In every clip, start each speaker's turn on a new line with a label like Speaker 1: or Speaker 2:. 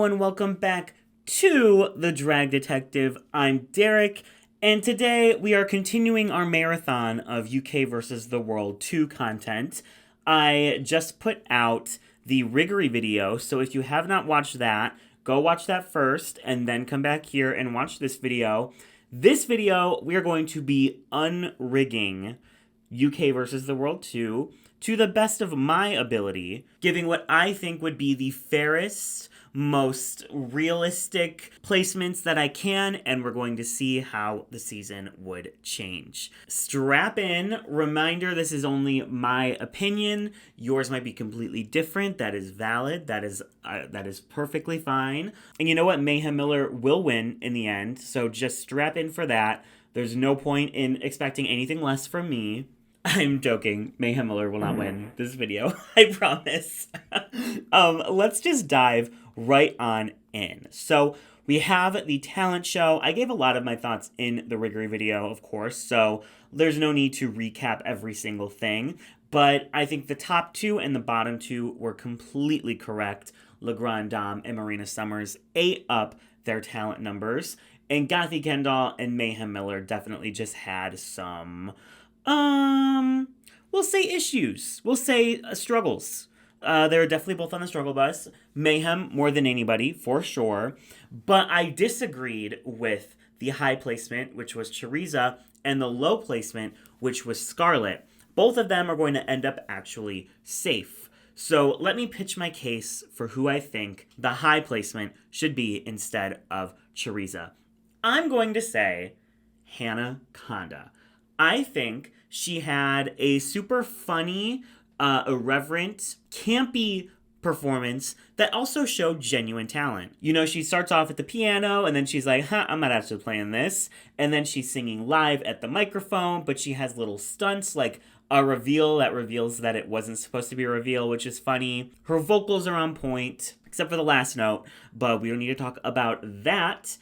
Speaker 1: and welcome back to The Drag Detective. I'm Derek, and today we are continuing our marathon of UK versus the World 2 content. I just put out the Riggory video, so if you have not watched that, go watch that first, and then come back here and watch this video. This video, we are going to be unrigging UK versus the World 2 to the best of my ability, giving what I think would be the fairest, most realistic placements that I can, and we're going to see how the season would change. Strap in. Reminder, this is only my opinion. Yours might be completely different. That is valid. That is perfectly fine. And you know what? Mayhem Miller will win in the end, so just strap in for that. There's no point in expecting anything less from me. I'm joking. Mayhem Miller will not win this video. I promise. Let's just dive right on in. So we have the talent show. I gave a lot of my thoughts in the Riggory video, of course, so there's no need to recap every single thing. But I think the top two and the bottom two were completely correct. LeGrand Dame and Marina Summers ate up their talent numbers. And Gothy Kendall and Mayhem Miller definitely just had some... we'll say issues. We'll say struggles. They're definitely both on the struggle bus. Mayhem more than anybody, for sure. But I disagreed with the high placement, which was Choriza, and the low placement, which was Scarlet. Both of them are going to end up actually safe. So let me pitch my case for who I think the high placement should be instead of Choriza. I'm going to say Hannah Conda. I think she had a super funny, irreverent, campy performance that also showed genuine talent. You know, she starts off at the piano, and then she's like, I'm not actually playing this. And then she's singing live at the microphone, but she has little stunts, like a reveal that reveals that it wasn't supposed to be a reveal, which is funny. Her vocals are on point, except for the last note, but we don't need to talk about that.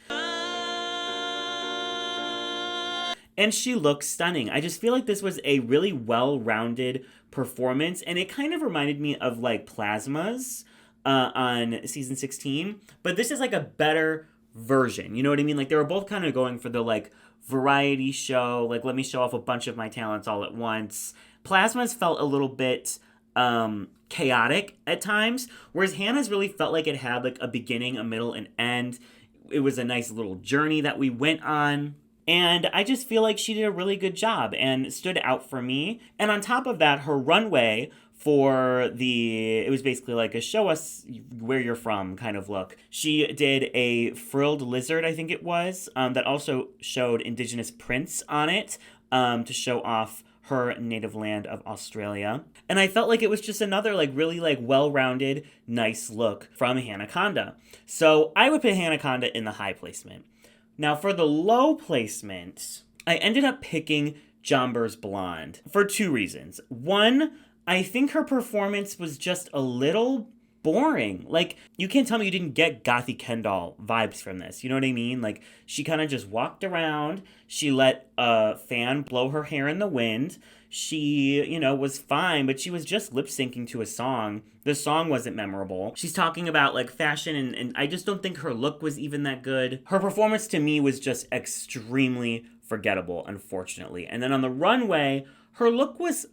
Speaker 1: And she looks stunning. I just feel like this was a really well-rounded performance, and it kind of reminded me of, like, Plasma's on season 16, but this is, like, a better version. You know what I mean? Like, they were both kind of going for the, like, variety show, like, let me show off a bunch of my talents all at once. Plasma's felt a little bit chaotic at times, whereas Hannah's really felt like it had, like, a beginning, a middle, and end. It was a nice little journey that we went on. And I just feel like she did a really good job and stood out for me. And on top of that, her runway it was basically like a show us where you're from kind of look. She did a frilled lizard, I think it was, that also showed indigenous prints on it to show off her native land of Australia. And I felt like it was just another like really like well-rounded, nice look from Hannah Conda. So I would put Hannah Conda in the high placement. Now, for the low placement, I ended up picking Jomber's Blonde for two reasons. One, I think her performance was just a little boring. Like, you can't tell me you didn't get Gothy Kendall vibes from this. You know what I mean? Like, she kind of just walked around. She let a fan blow her hair in the wind. She, was fine, but she was just lip syncing to a song. The song wasn't memorable. She's talking about, like, fashion, and I just don't think her look was even that good. Her performance, to me, was just extremely forgettable, unfortunately. And then on the runway, her look was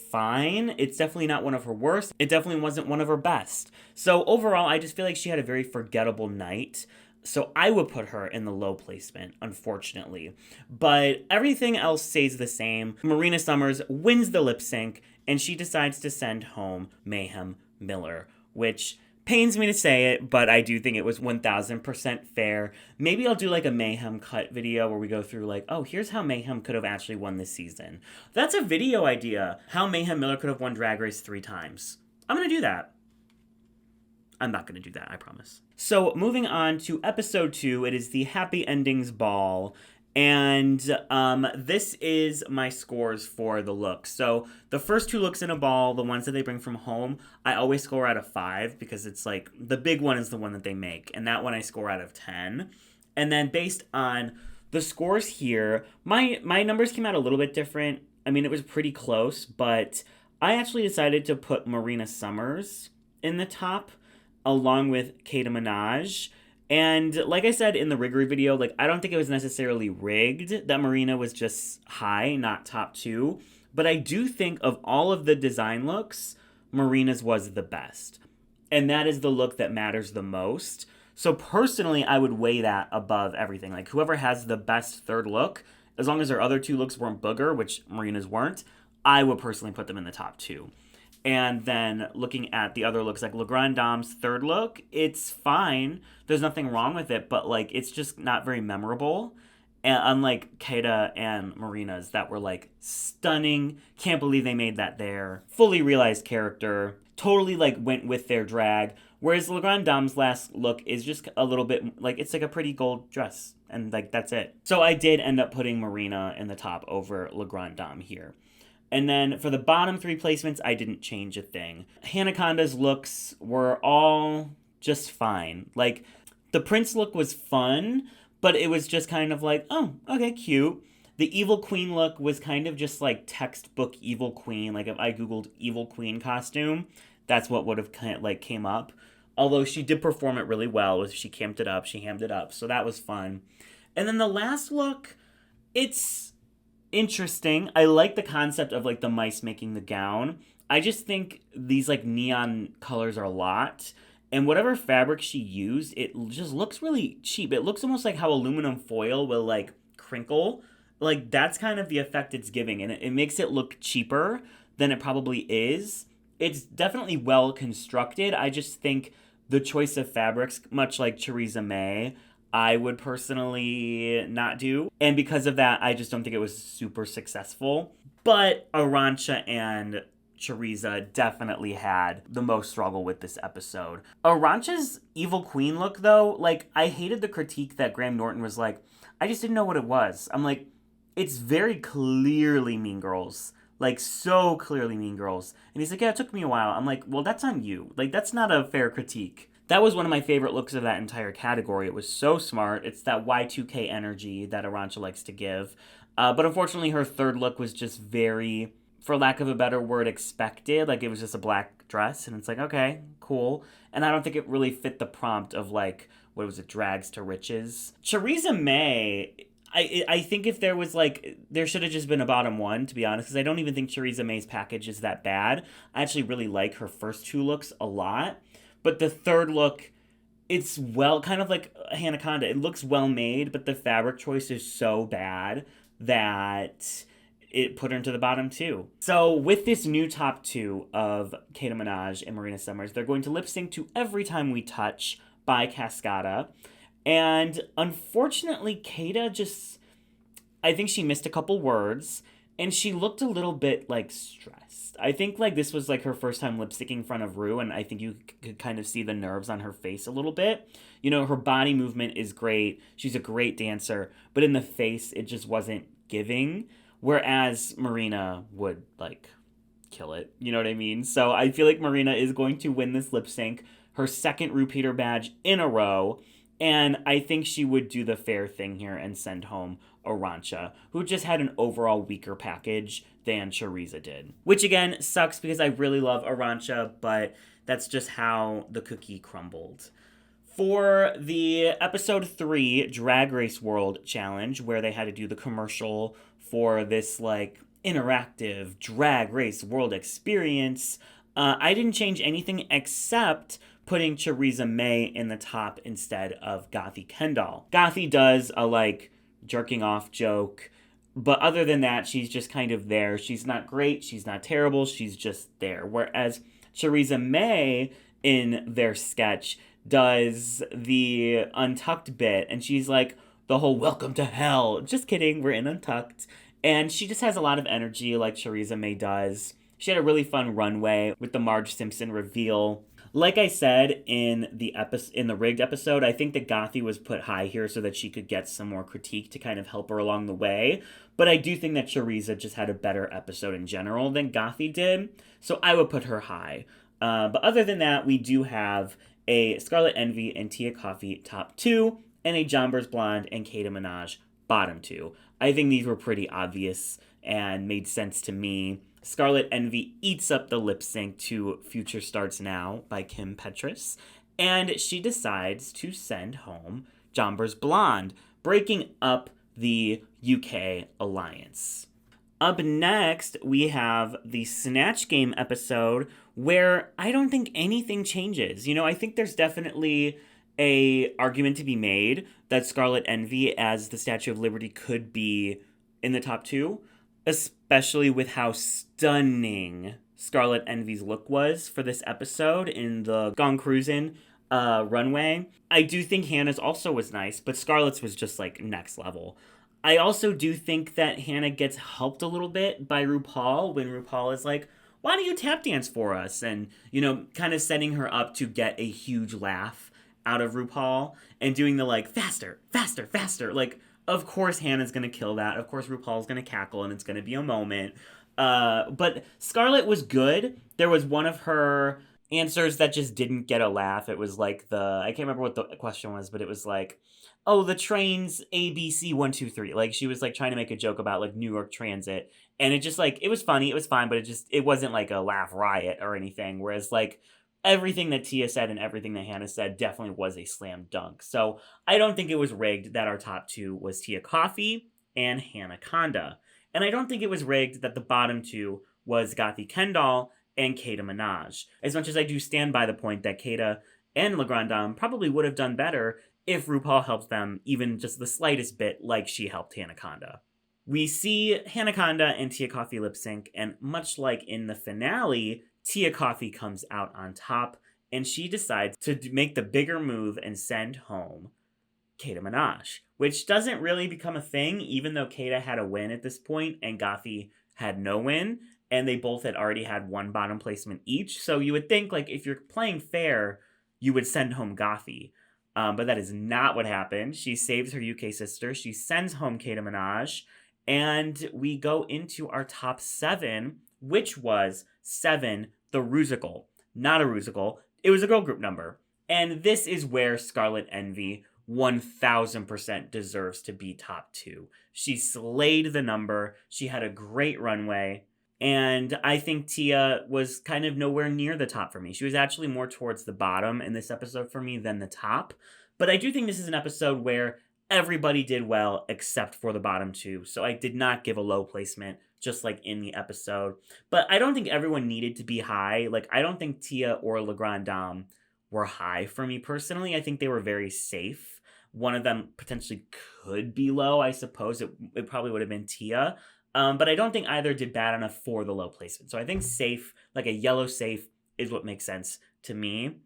Speaker 1: fine. It's definitely not one of her worst. It definitely wasn't one of her best. So overall, I just feel like she had a very forgettable night. So I would put her in the low placement, unfortunately. But everything else stays the same. Marina Summers wins the lip sync, and she decides to send home Mayhem Miller, which pains me to say it, but I do think it was 1000% fair. Maybe I'll do like a Mayhem cut video where we go through like, oh, here's how Mayhem could have actually won this season. That's a video idea, how Mayhem Miller could have won Drag Race 3 times. I'm going to do that. I'm not going to do that, I promise. So moving on to episode 2, it is the Happy Endings Ball. And this is my scores for the looks. So the first 2 looks in a ball, the ones that they bring from home, I always score out of 5 because it's like the big one is the one that they make. And that one I score out of 10. And then based on the scores here, my numbers came out a little bit different. I mean, it was pretty close, but I actually decided to put Marina Summers in the top. along with Kata Minaj. And like I said in the Riggory video, like I don't think it was necessarily rigged that Marina was just high, not top two. But I do think of all of the design looks, Marina's was the best. And that is the look that matters the most. So personally, I would weigh that above everything. Like whoever has the best third look, as long as their other two looks weren't booger, which Marina's weren't, I would personally put them in the top two. And then looking at the other looks, like Le Grand Dame's third look, it's fine. There's nothing wrong with it, but like it's just not very memorable. And unlike Keita and Marina's that were like stunning, can't believe they made that there. Fully realized character, totally like went with their drag. Whereas Le Grand Dame's last look is just a little bit like it's like a pretty gold dress. And like that's it. So I did end up putting Marina in the top over Le Grand Dame here. And then for the bottom three placements, I didn't change a thing. Hannah Conda's looks were all just fine. Like, the Prince look was fun, but it was just kind of like, oh, okay, cute. The Evil Queen look was kind of just like textbook Evil Queen. Like, if I Googled Evil Queen costume, that's what would have kind of like came up. Although she did perform it really well. She camped it up, she hammed it up. So that was fun. And then the last look, it's interesting. I like the concept of like the mice making the gown. I just think these like neon colors are a lot. And whatever fabric she used, it just looks really cheap. It looks almost like how aluminum foil will like crinkle. Like that's kind of the effect it's giving. And it makes it look cheaper than it probably is. It's definitely well constructed. I just think the choice of fabrics, much like Theresa May, I would personally not do. And because of that, I just don't think it was super successful. But Arantxa and Theresa definitely had the most struggle with this episode. Arantxa's Evil Queen look, though, like, I hated the critique that Graham Norton was like, I just didn't know what it was. I'm like, it's very clearly Mean Girls. Like, so clearly Mean Girls. And he's like, yeah, it took me a while. I'm like, well, that's on you. Like, that's not a fair critique. That was one of my favorite looks of that entire category. It was so smart. It's that Y2K energy that Arantxa likes to give. But unfortunately, her third look was just very, for lack of a better word, expected. Like, it was just a black dress. And it's like, okay, cool. And I don't think it really fit the prompt of, like, what was it, drags to riches. Theresa May, I think if there was, like, there should have just been a bottom one, to be honest, because I don't even think Theresa May's package is that bad. I actually really like her first two looks a lot. But the third look, it's well, kind of like Hannah Conda. It looks well made, but the fabric choice is so bad that it put her into the bottom two. So with this new top two of Kata Minaj and Marina Summers, they're going to lip sync to Every Time We Touch by Cascada. And unfortunately, Kata just, I think she missed a couple words. And she looked a little bit, like, stressed. I think, like, this was, like, her first time lip-syncing in front of Rue, and I think you could kind of see the nerves on her face a little bit. You know, her body movement is great. She's a great dancer. But in the face, it just wasn't giving. Whereas Marina would, like, kill it. You know what I mean? So I feel like Marina is going to win this lip-sync. Her second Rue Peter badge in a row. And I think she would do the fair thing here and send home Arantxa, who just had an overall weaker package than Theresa did. Which again, sucks because I really love Arantxa, but that's just how the cookie crumbled. For the episode 3 Drag Race World Challenge, where they had to do the commercial for this, like, interactive Drag Race World experience, I didn't change anything except putting Theresa May in the top instead of Gothy Kendall. Gothy does a, like, jerking off joke, but other than that, she's just kind of there. She's not great, she's not terrible, she's just there. Whereas Theresa May, in their sketch, does the Untucked bit, and she's like, the whole welcome to hell. Just kidding, we're in Untucked. And she just has a lot of energy like Theresa May does. She had a really fun runway with the Marge Simpson reveal. Like I said in the rigged episode, I think that Gothy was put high here so that she could get some more critique to kind of help her along the way. But I do think that Theresa just had a better episode in general than Gothy did, so I would put her high. But other than that, we do have a Scarlet Envy and Tia Kofi top 2, and a Jombers Blonde and Kata Minaj bottom 2. I think these were pretty obvious and made sense to me. Scarlet Envy eats up the lip sync to Future Starts Now by Kim Petras. And she decides to send home Jomber's Blonde, breaking up the UK alliance. Up next, we have the Snatch Game episode where I don't think anything changes. I think there's definitely a argument to be made that Scarlet Envy as the Statue of Liberty could be in the top two, especially with how stunning Scarlet Envy's look was for this episode in the Gone Cruisin' runway. I do think Hannah's also was nice, but Scarlet's was just like next level. I also do think that Hannah gets helped a little bit by RuPaul when RuPaul is like, why don't you tap dance for us? And, kind of setting her up to get a huge laugh out of RuPaul and doing the like, faster, faster, faster. Like, of course Hannah's going to kill that. Of course RuPaul's going to cackle and it's going to be a moment. But Scarlet was good. There was one of her answers that just didn't get a laugh. It was like I can't remember what the question was, but it was like, oh, the train's ABC 123. Like, she was like trying to make a joke about like New York Transit, and it just like, it was funny, it was fine, but it wasn't like a laugh riot or anything. Whereas like everything that Tia said and everything that Hannah said definitely was a slam dunk. So I don't think it was rigged that our top two was Tia Kofi and Hannah Conda, and I don't think it was rigged that the bottom two was Gothy Kendall and Kata Minaj. As much as I do stand by the point that Kata and Le Grand Dame probably would have done better if RuPaul helped them even just the slightest bit like she helped Hannah Conda. We see Hannah Conda and Tia Kofi lip sync, and much like in the finale, Tia Kofi comes out on top, and she decides to make the bigger move and send home Kata Minaj, which doesn't really become a thing, even though Kata had a win at this point and Gothy had no win, and they both had already had one bottom placement each. So you would think, like, if you're playing fair, you would send home Gothy. But that is not what happened. She saves her UK sister. She sends home Kata Minaj. And we go into our top 7, which was 7, the Rusical. Not a Rusical. It was a girl group number. And this is where Scarlet Envy 1000% deserves to be top 2. She slayed the number. She had a great runway. And I think Tia was kind of nowhere near the top for me. She was actually more towards the bottom in this episode for me than the top. But I do think this is an episode where everybody did well except for the bottom two. So I did not give a low placement, just like in the episode. But I don't think everyone needed to be high. Like, I don't think Tia or Le Grand Dame were high for me personally. I think they were very safe. One of them potentially could be low. I suppose it probably would have been Tia. But I don't think either did bad enough for the low placement. So I think safe, like a yellow safe, is what makes sense to me.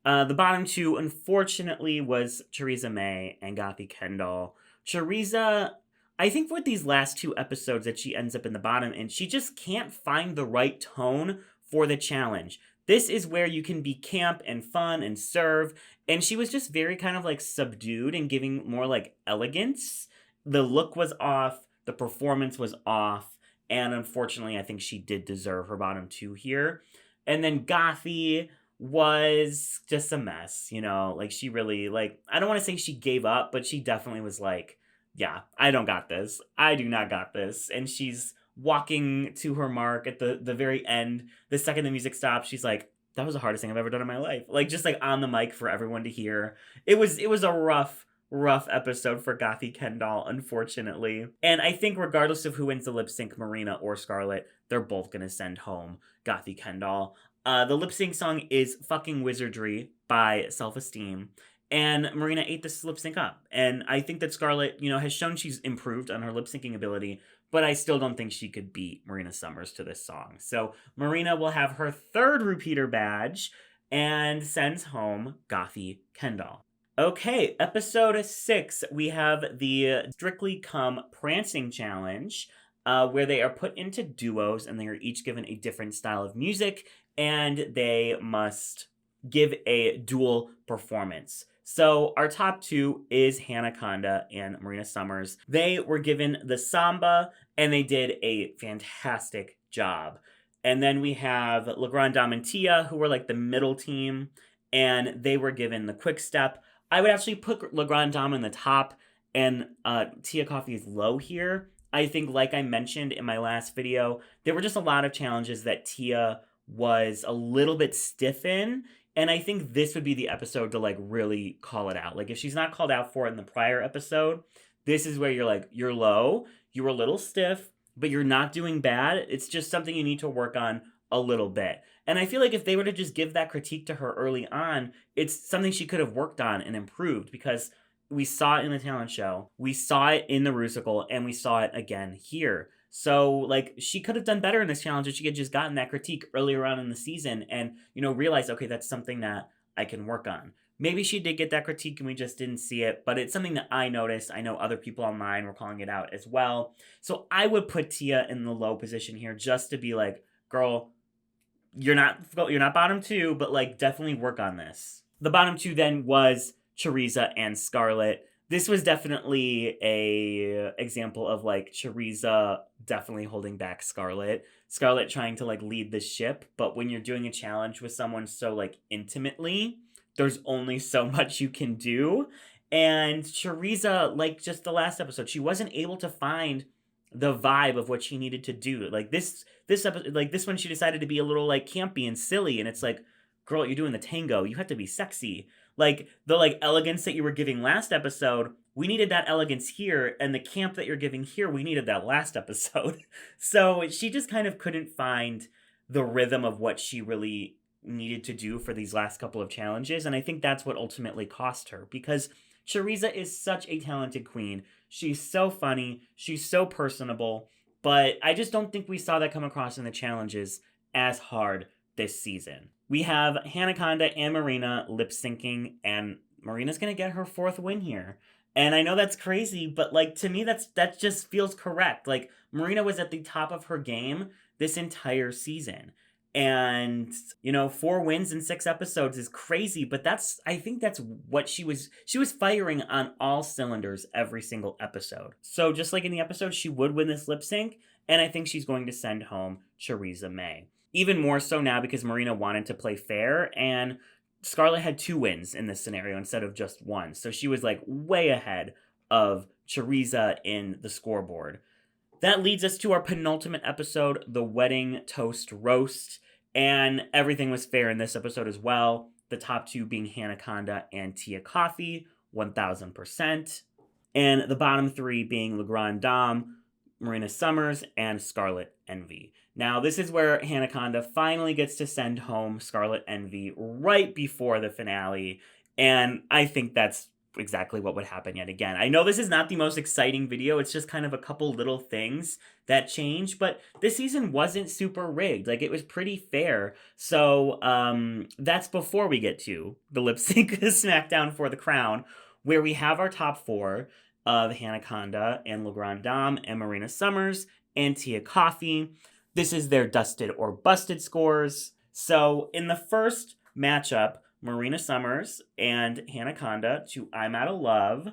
Speaker 1: The bottom two, unfortunately, was Theresa May and Gothy Kendall. Theresa, I think with these last 2 episodes that she ends up in the bottom, and she just can't find the right tone for the challenge. This is where you can be camp and fun and serve, and she was just very kind of like subdued and giving more like elegance. The look was off. The performance was off, and unfortunately, I think she did deserve her bottom 2 here. And then Gothy was just a mess, like she really, like, I don't want to say she gave up, but she definitely was like, yeah, I don't got this. I do not got this. And she's walking to her mark at the very end. The second the music stops, she's like, that was the hardest thing I've ever done in my life. Like, just like on the mic for everyone to hear. It was a rough episode for Gothy Kendall, unfortunately. And I think regardless of who wins the lip sync, Marina or Scarlet, they're both going to send home Gothy Kendall. The lip sync song is Fucking Wizardry by Self Esteem. And Marina ate this lip sync up. And I think that Scarlet, has shown she's improved on her lip syncing ability, but I still don't think she could beat Marina Summers to this song. So Marina will have her 3rd repeater badge and sends home Gothy Kendall. Okay, episode 6, we have the Strictly Come Prancing Challenge, where they are put into duos and they are each given a different style of music, and they must give a dual performance. So our top 2 is Hannah Conda and Marina Summers. They were given the samba, and they did a fantastic job. And then we have Le Grand Dame and Tia, who were like the middle team, and they were given the quick step. I would actually put Le Grand Dame in the top, and Tia Kofi is low here. I think, like I mentioned in my last video, there were just a lot of challenges that Tia was a little bit stiff in And I think this would be the episode to like really call it out. Like if she's not called out for it in the prior episode, this is where you're like, you're low, you're a little stiff, but you're not doing bad. It's just something you need to work on a little bit. And I feel like if they were to just give that critique to her early on, it's something she could have worked on and improved because we saw it in the talent show, we saw it in the Rusical, and we saw it again here. So, like, she could have done better in this challenge if she had just gotten that critique earlier on in the season and, realized, okay, that's something that I can work on. Maybe she did get that critique and we just didn't see it, but it's something that I noticed. I know other people online were calling it out as well. So I would put Tia in the low position here just to be like, girl, you're not bottom two, but like definitely work on this. The bottom two then was Choriza and Scarlet. This was definitely a example of like Choriza definitely holding back Scarlet. Scarlet trying to like lead the ship, but when you're doing a challenge with someone so like intimately, there's only so much you can do. And Choriza, like just the last episode, she wasn't able to find the vibe of what she needed to do. Like this episode, like this one, she decided to be a little like campy and silly, and it's like, girl, you're doing the tango. You have to be sexy. Like the like elegance that you were giving last episode, we needed that elegance here, and the camp that you're giving here, we needed that last episode. So she just kind of couldn't find the rhythm of what she really needed to do for these last couple of challenges, and I think that's what ultimately cost her, because Choriza is such a talented queen. She's so funny, she's so personable, but I just don't think we saw that come across in the challenges as hard this season. We have Hannah Conda and Marina lip syncing, and Marina's gonna get her 4th win here. And I know that's crazy, but like to me that just feels correct. Like Marina was at the top of her game this entire season. And 4 wins in 6 episodes is crazy, but I think that's what she was firing on all cylinders every single episode. So just like in the episode, she would win this lip sync, and I think she's going to send home Choriza May. Even more so now because Marina wanted to play fair, and Scarlet had 2 wins in this scenario instead of just 1. So she was like way ahead of Choriza in the scoreboard. That leads us to our penultimate episode, the Wedding Toast Roast. And everything was fair in this episode as well. The top 2 being Hannah Conda and Tia Kofi, 1000%. And the bottom 3 being Le Grand Dame, Marina Summers, and Scarlet Envy. Now, this is where Hannah Conda finally gets to send home Scarlet Envy right before the finale. And I think that's exactly what would happen yet again. I know this is not the most exciting video. It's just kind of a couple little things that change, but this season wasn't super rigged. Like, it was pretty fair. So that's before we get to the lip sync SmackDown for the Crown, where we have our top 4 of Hannah Conda and Le Grand Dame and Marina Summers and Tia Kofi. This is their dusted or busted scores. So in the first matchup, Marina Summers and Hannah Conda to I'm Out of Love,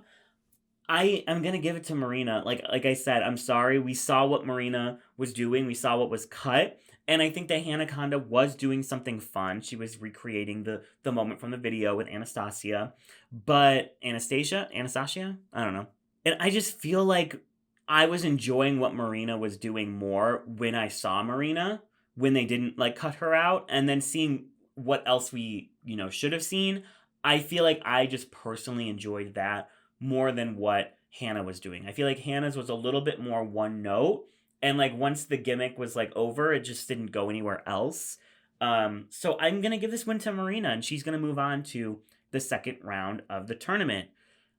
Speaker 1: I am going to give it to Marina. Like I said, I'm sorry. We saw what Marina was doing. We saw what was cut. And I think that Hannah Conda was doing something fun. She was recreating the moment from the video with Anastasia. But Anastasia? I don't know. And I just feel like I was enjoying what Marina was doing more when I saw Marina, when they didn't like cut her out, and then seeing what else we, should have seen. I feel like I just personally enjoyed that more than what Hannah was doing. I feel like Hannah's was a little bit more one note, and like once the gimmick was like over, it just didn't go anywhere else. So I'm going to give this win to Marina, and she's going to move on to the second round of the tournament.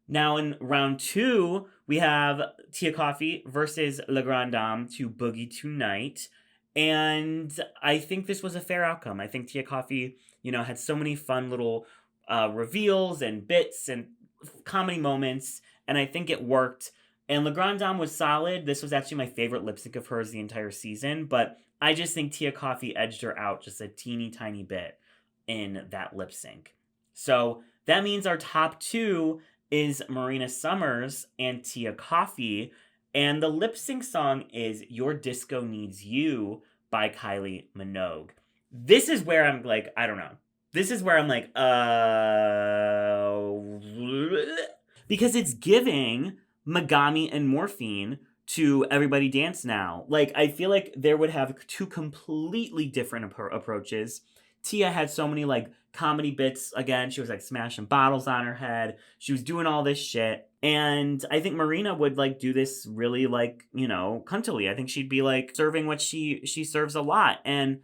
Speaker 1: Now in round 2, we have Tia Kofi versus Le Grand Dame to Boogie Tonight. And I think this was a fair outcome. I think Tia Kofi, had so many fun little reveals and bits and comedy moments, and I think it worked. And Le Grand Dame was solid. This was actually my favorite lip sync of hers the entire season, but I just think Tia Kofi edged her out just a teeny tiny bit in that lip sync. So that means our top 2 is Marina Summers and Tia Kofi. And the lip sync song is Your Disco Needs You by Kylie Minogue. This is where I'm like, I don't know. This is where I'm like, because it's giving Megami and Morphine to Everybody Dance Now. Like, I feel like there would have 2 completely different approaches. Tia had so many like comedy bits again. She was like smashing bottles on her head. She was doing all this shit. And I think Marina would like do this really like, cuntily. I think she'd be like serving what she serves a lot. And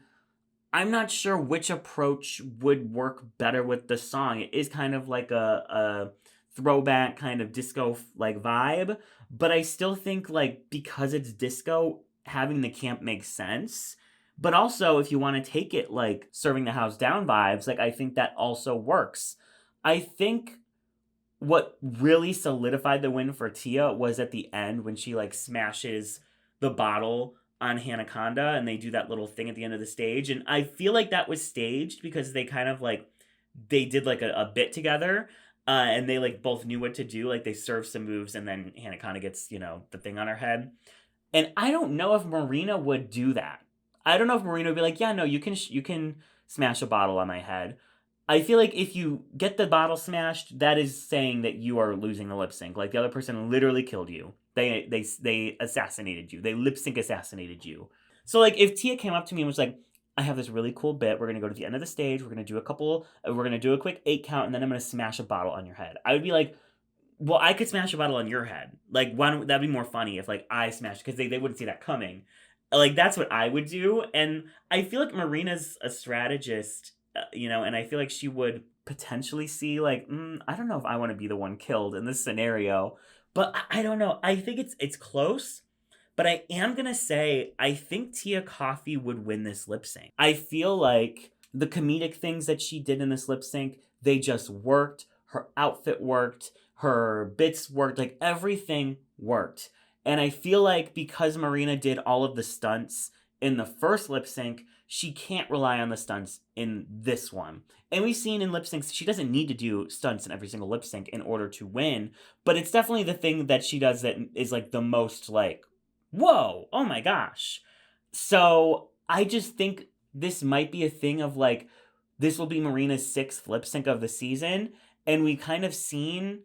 Speaker 1: I'm not sure which approach would work better with the song. It is kind of like a throwback kind of disco like vibe, but I still think like because it's disco, having the camp makes sense. But also, if you want to take it like serving the house down vibes, like I think that also works. I think what really solidified the win for Tia was at the end when she like smashes the bottle on Hannah Conda and they do that little thing at the end of the stage. And I feel like that was staged because they kind of like they did like a bit together. And they like both knew what to do. Like they served some moves and then Hannah Conda gets, the thing on her head. And I don't know if Marina would do that. I don't know if Marina would be like, yeah, no, you can smash a bottle on my head. I feel like if you get the bottle smashed, that is saying that you are losing the lip sync. Like the other person literally killed you. They assassinated you. They lip sync assassinated you. So like if Tia came up to me and was like, I have this really cool bit. We're gonna go to the end of the stage. We're gonna do a quick 8 count, and then I'm gonna smash a bottle on your head. I would be like, well, I could smash a bottle on your head. Like, that'd be more funny if like I smashed because they wouldn't see that coming. Like that's what I would do, and I feel like Marina's a strategist, and I feel like she would potentially see like, I don't know if I want to be the one killed in this scenario, but I don't know. I think it's close, but I am gonna say I think Tia Kofi would win this lip sync. I feel like the comedic things that she did in this lip sync, they just worked. Her outfit worked. Her bits worked. Like everything worked. And I feel like because Marina did all of the stunts in the first lip sync, she can't rely on the stunts in this one. And we've seen in lip syncs, she doesn't need to do stunts in every single lip sync in order to win. But it's definitely the thing that she does that is like the most like, whoa, oh my gosh. So I just think this might be a thing of like, this will be Marina's 6th lip sync of the season. And we kind of seen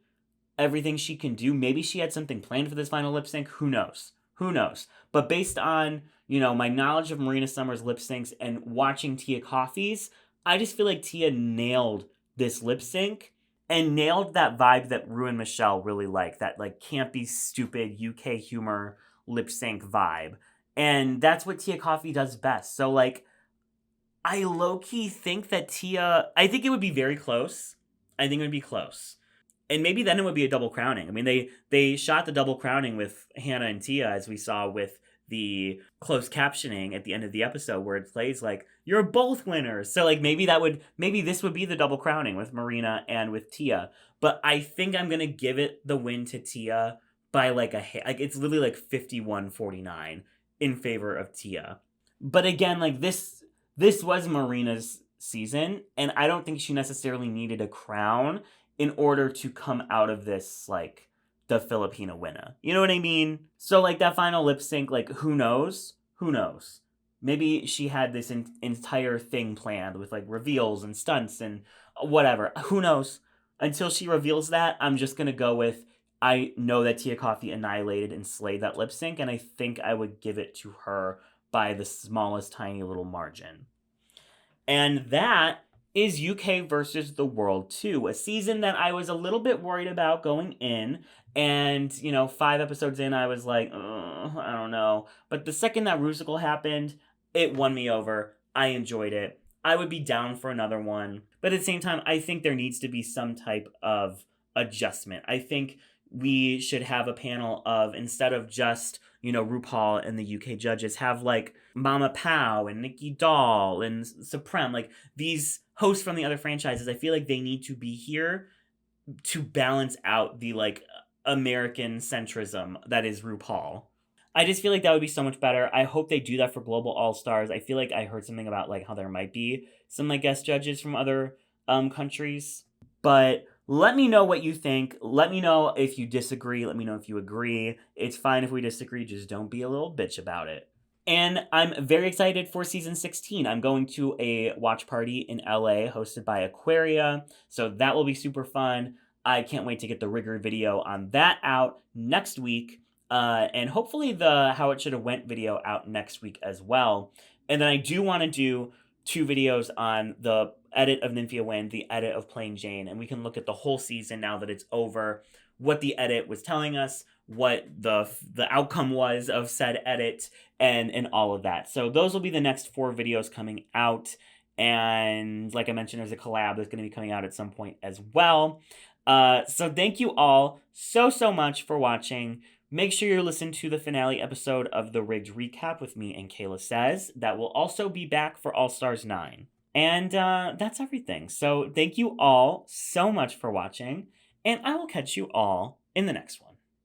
Speaker 1: everything she can do. Maybe she had something planned for this final lip sync. Who knows? Who knows? But based on, my knowledge of Marina Summers lip syncs and watching Tia Kofi's, I just feel like Tia nailed this lip sync and nailed that vibe that Rue and Michelle really like. That like campy, stupid UK humor lip sync vibe. And that's what Tia Kofi does best. So like, I low-key think that I think it would be very close. I think it would be close. And maybe then it would be a double crowning. I mean, they shot the double crowning with Hannah and Tia, as we saw with the closed captioning at the end of the episode, where it plays like you're both winners. So like maybe this would be the double crowning with Marina and with Tia. But I think I'm gonna give it the win to Tia by like it's literally like 51-49 in favor of Tia. But again, like this was Marina's season, and I don't think she necessarily needed a crown in order to come out of this, like, the Filipina winner. You know what I mean? So, like, that final lip sync, like, who knows? Who knows? Maybe she had this entire thing planned with, like, reveals and stunts and whatever. Who knows? Until she reveals that, I'm just gonna go with, I know that Tia Kofi annihilated and slayed that lip sync, and I think I would give it to her by the smallest tiny little margin. And that is UK versus the World 2, a season that I was a little bit worried about going in. And, 5 episodes in, I was like, I don't know. But the second that Rusical happened, it won me over. I enjoyed it. I would be down for another one. But at the same time, I think there needs to be some type of adjustment. I think we should have a panel of, instead of just, RuPaul and the UK judges, have like Mama Pow and Nikki Doll and Supreme, like these hosts from the other franchises. I feel like they need to be here to balance out the like American centrism that is RuPaul. I just feel like that would be so much better. I hope they do that for Global All Stars. I feel like I heard something about like how there might be some like guest judges from other countries. But let me know what you think. Let me know if you disagree. Let me know if you agree. It's fine if we disagree. Just don't be a little bitch about it. And I'm very excited for season 16. I'm going to a watch party in LA hosted by Aquaria. So that will be super fun. I can't wait to get the Riggory video on that out next week. And hopefully the How It Should Have Went video out next week as well. And then I do want to do 2 videos on the edit of Nymphia Wind, the edit of Plain Jane, and we can look at the whole season now that it's over, what the edit was telling us, what the outcome was of said edit, and all of that. So those will be the next 4 videos coming out. And like I mentioned, there's a collab that's going to be coming out at some point as well. So thank you all so much for watching. Make sure you're listening to the finale episode of the Rigged Recap with me and Kayla Says. That will also be back for All Stars 9. And that's everything. So thank you all so much for watching, and I will catch you all in the next one.